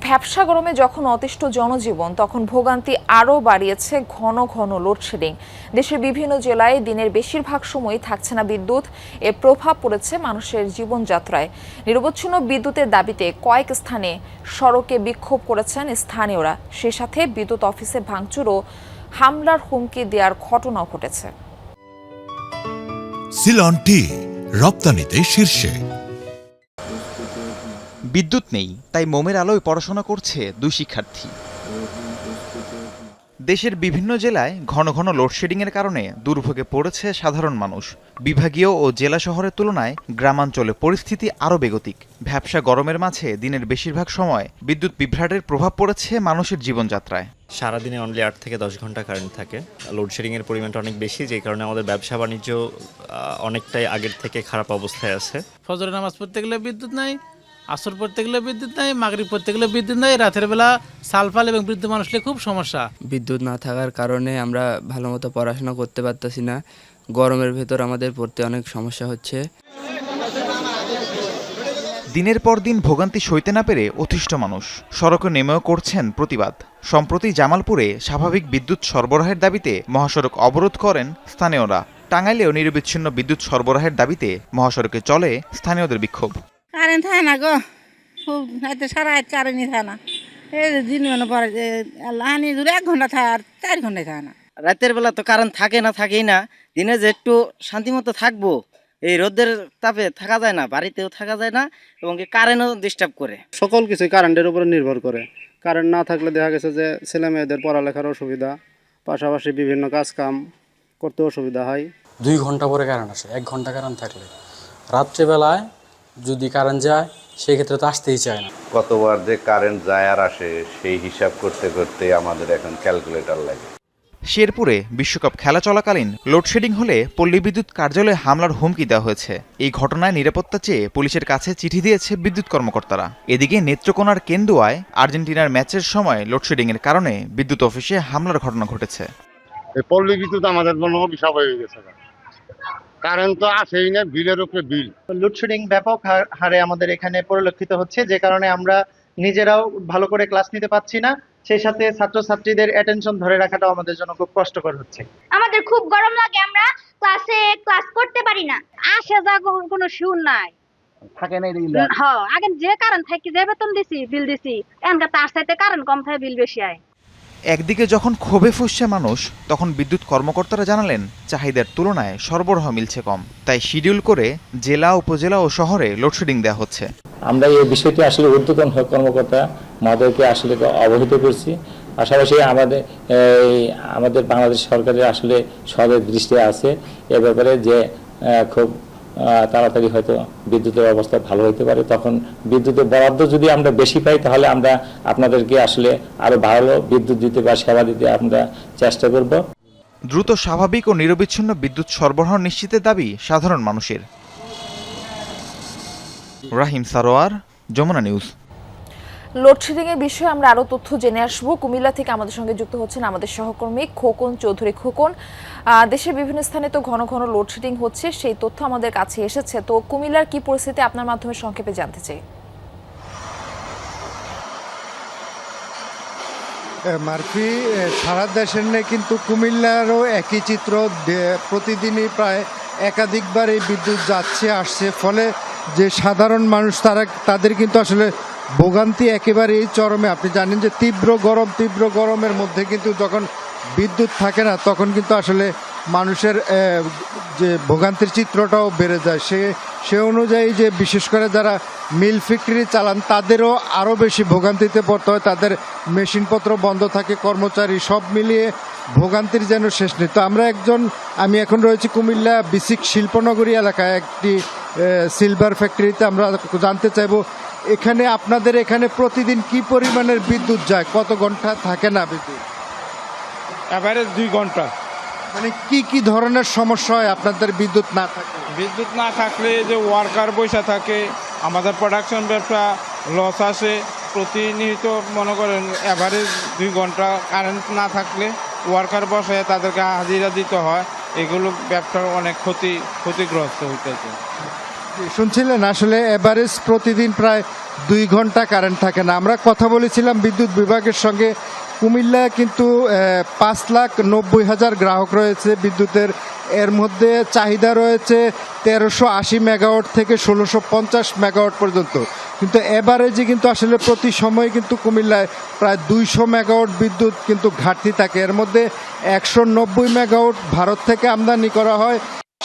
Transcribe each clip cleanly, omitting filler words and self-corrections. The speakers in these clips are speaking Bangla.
ভ্যাপসা গরমে যখন অতিষ্ঠ জনজীবন, তখন ভোগান্তি আরও বাড়িয়েছে ঘন ঘন লোডশেডিং। দেশের বিভিন্ন জেলায় দিনের বেশিরভাগ সময়ই থাকছে না বিদ্যুৎ। এর প্রভাব পড়েছে মানুষের জীবনযাত্রায়। নিরবচ্ছিন্ন বিদ্যুতের দাবিতে কয়েক স্থানে সড়কে বিক্ষোভ করেছেন স্থানীয়রা। সে সাথে বিদ্যুৎ অফিসে ভাঙচুর ও হামলার হুমকি দেওয়ার ঘটনাও ঘটেছে। সিলন টি রপ্তানিতে শীর্ষে। বিদ্যুৎ নেই, তাই মোমের আলোয় পড়াশোনা করছে দুই শিক্ষার্থী। দেশের বিভিন্ন জেলায় ঘন ঘন লোডশেডিংয়ের কারণে দুর্ভোগে পড়েছে সাধারণ মানুষ। বিভাগীয় ও জেলা শহরের তুলনায় গ্রামাঞ্চলে পরিস্থিতি আরও বেগতিক। ভ্যাপসা গরমের মাঝে দিনের বেশিরভাগ সময় বিদ্যুৎ বিভ্রাটের প্রভাব পড়েছে মানুষের জীবনযাত্রায়। সারাদিনে অনলি 8 থেকে 10 ঘন্টা কারেন্ট থাকে। লোডশেডিংয়ের পরিমাণটা অনেক বেশি, যে কারণে আমাদের ব্যবসা বাণিজ্য অনেকটাই আগের থেকে খারাপ অবস্থায় আছে। ফজরের নামাজ পড়তে গেলে বিদ্যুৎ নাই, আসর পড়তে গেলে বিদ্যুৎ নাই, মাগরিব পড়তে গেলে বিদ্যুৎ নাই, রাতের বেলা সালফাল এবং বৃদ্ধ মানুষের খুব সমস্যা। বিদ্যুৎ না থাকার কারণে আমরা ভালো মতো পড়াশোনা করতে পারতেছি না। গরমের ভেতর আমাদের পড়তে অনেক সমস্যা হচ্ছে। দিনের পর দিন ভোগান্তি সইতে না পেরে অতিষ্ঠ মানুষ সড়কে নেমেও করছেন প্রতিবাদ। সম্প্রতি জামালপুরে স্বাভাবিক বিদ্যুৎ সরবরাহের দাবিতে মহাসড়ক অবরোধ করেন স্থানীয়রা। টাঙ্গাইলেও নিরবিচ্ছিন্ন বিদ্যুৎ সরবরাহের দাবিতে মহাসড়কে চলে স্থানীয়দের বিক্ষোভ। কারেন্ট থাকে না গো, খুব সারা রাত কারেন্টই থাকে না। এই দিন মনে পড়ে যে আনি দূরে 1 ঘন্টা থাকে আর 4 ঘন্টায় থাকে না। রাতের বেলা তো কারেন্ট থাকে না, থাকেই না। দিনে যে একটু শান্তিমতো থাকবো, এই রোদের তাপে থাকা যায় না, বাড়িতেও থাকা যায় না, এবং কারেন্টও ডিস্টার্ব করে। সকল কিছুই কারেন্টের উপরে নির্ভর করে। কারেন্ট না থাকলে দেখা গেছে যে ছেলে মেয়েদের পড়ালেখার অসুবিধা, পাশাপাশি বিভিন্ন কাজ কাম করতে অসুবিধা হয়। 2 ঘন্টা পরে কারেন্ট আসে, 1 ঘন্টা কারেন্ট থাকলে। রাত্রেবেলায় যদি কারেন্ট যায় সেক্ষেত্রে তো আসতেই চায় না। কতবার যে কারেন্ট যায় আর আসে সেই হিসাব করতে করতে আমাদের এখন ক্যালকুলেটর লাগে। শেরপুরে বিশ্বকাপ খেলা চলাকালীন লোডশেডিং হলে পল্লী বিদ্যুৎ কার্যালয়ে হামলার হুমকি দেওয়া হয়েছে। এই ঘটনায় নিরাপত্তা চেয়ে পুলিশের কাছে চিঠি দিয়েছে বিদ্যুৎ কর্মকর্তারা। এদিকে নেত্রকোনার কেন্দুয়ায় আর্জেন্টিনার ম্যাচের সময় লোডশেডিংয়ের কারণে বিদ্যুৎ অফিসে হামলার ঘটনা ঘটেছে। পল্লী বিদ্যুৎ আমাদের জন্য অভিশাপ হয়ে গেছে। কারেন্ট তো আসেই না, বিলের উপরে বিল। লোডশেডিং ব্যাপক হারে আমাদের এখানে পরিলক্ষিত হচ্ছে, যে কারণে আমরা নিজেরাও ভালো করে ক্লাস নিতে পারছি না। সেই সাথে ছাত্রছাত্রীদের অ্যাটেনশন ধরে রাখাটাও আমাদের জন্য খুব কষ্টকর হচ্ছে। আমাদের খুব গরম লাগে, আমরা ক্লাস করতে পারি না। আসে যা কোনো সুর নাই, থাকে না। হ্যাঁ, আগে যে কারেন্ট থাকি যে বেতন দিছি, বিল দিছি, এনকা তার সাথে কারেন্ট কম থাকে, বিল বেশি আয়। একদিকে যখন ক্ষোভে ফুঁসছে মানুষ, তখন বিদ্যুৎ কর্মকর্তারা জানালেন চাহিদার তুলনায় সরবরাহ মিলছে কম। তাই শিডিউল করে জেলা, উপজেলা ও শহরে লোডশেডিং দেওয়া হচ্ছে। আমরা এই বিষয়টি আসলে ঊর্ধ্বতন কর্মকর্তা মহোদয়কে আসলে অবহিত করছি। পাশাপাশি আমাদের বাংলাদেশ সরকারের আসলে সদের দৃষ্টি আছে এ ব্যাপারে, যে খুব তাড়াতাড়ি হয়তো বিদ্যুতের অবস্থা ভালো হতে পারে। তখন বিদ্যুতের বরাদ্দ যদি আমরা বেশি পাই, তাহলে আমরা আপনাদেরকে আসলে আরো ভালো বিদ্যুৎ দিতে বা সেবা দিতে আমরা চেষ্টা করব। দ্রুত স্বাভাবিক ও নিরবিচ্ছিন্ন বিদ্যুৎ সরবরাহ নিশ্চিতের দাবি সাধারণ মানুষের। রাহিম সারোয়ার, যমুনা নিউজ। লোডশেডিং এর বিষয়ে আমরা আরো তথ্য জেনে আসবো। কুমিল্লা থেকে আমাদের সঙ্গে যুক্ত হচ্ছেন আমাদের সহকর্মী খোকন চৌধুরী। খোকন, দেশের বিভিন্ন স্থানে তো ঘন ঘন লোডশেডিং হচ্ছে, সেই তথ্য আমাদের কাছে এসেছে। তো কুমিল্লার কি পরিস্থিতি আপনার মাধ্যমে সংক্ষেপে জানতে চাই। মারফি, সারা দেশের নেই কিন্তু কুমিল্লারও একই চিত্র। প্রতিদিনই প্রায় একাধিকবার এই বিদ্যুৎ যাচ্ছে আসছে, ফলে যে সাধারণ মানুষ তাদের কিন্তু আসলে ভোগান্তি একেবারেই চরমে। আপনি জানেন যে তীব্র গরমের মধ্যে কিন্তু যখন বিদ্যুৎ থাকে না, তখন কিন্তু আসলে মানুষের যে ভোগান্তির চিত্রটাও বেড়ে যায়। সে অনুযায়ী যে বিশেষ করে যারা মিল ফ্যাক্টরি চালান তাদেরও আরও বেশি ভোগান্তিতে পড়তে হয়। তাদের মেশিনপত্র বন্ধ থাকে, কর্মচারী সব মিলিয়ে ভোগান্তির যেন শেষ নেই। তো আমি এখন রয়েছি কুমিল্লা বিসিক শিল্পনগরী এলাকায় একটি সিলভার ফ্যাক্টরিতে। আমরা জানতে চাইবো আপনাদের এখানে প্রতিদিন কি পরিমাণের বিদ্যুৎ যায়, কত ঘন্টা থাকে না বিদ্যুৎ? এভারেজ 2 ঘন্টা। মানে কি ধরনের সমস্যা হয় আপনাদের বিদ্যুৎ না থাকলে? বিদ্যুৎ না থাকলে যে ওয়ার্কার বসে থাকে, আমাদের প্রোডাকশন ব্যবসা লস আসে প্রতিনিয়ত। মনে করেন এভারেজ 2 ঘন্টা কারেন্ট না থাকলে ওয়ার্কার বসে তাদেরকে হাজিরা দিতে হয়। এগুলো ব্যবসার অনেক ক্ষতিগ্রস্ত হইতেছে। শুনছিলেন আসলে এভারেজ প্রতিদিন প্রায় 2 ঘন্টা কারেন্ট থাকে না। আমরা কথা বলেছিলাম বিদ্যুৎ বিভাগের সঙ্গে। কুমিল্লা কিন্তু 5,90,000 গ্রাহক রয়েছে বিদ্যুতের। এর মধ্যে চাহিদা রয়েছে 1380 মেগাওয়াট থেকে 1650 মেগাওয়াট পর্যন্ত। কিন্তু এভারেজে কিন্তু আসলে প্রতি সময় কিন্তু কুমিল্লায় প্রায় 200 মেগাওয়াট বিদ্যুৎ কিন্তু ঘাটতি থাকে। এর মধ্যে 190 মেগাওয়াট ভারত থেকে আমদানি করা হয়।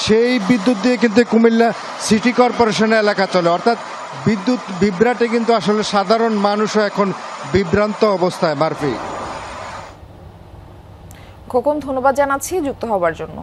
সেই বিদ্যুৎ দিয়ে কিন্তু কুমিল্লা সিটি কর্পোরেশনের এলাকা চলে। অর্থাৎ বিদ্যুৎ বিভ্রাটে কিন্তু আসলে সাধারণ মানুষও এখন বিভ্রান্ত অবস্থায়। মারফি, খোকন, ধন্যবাদ জানাচ্ছি যুক্ত হবার জন্য।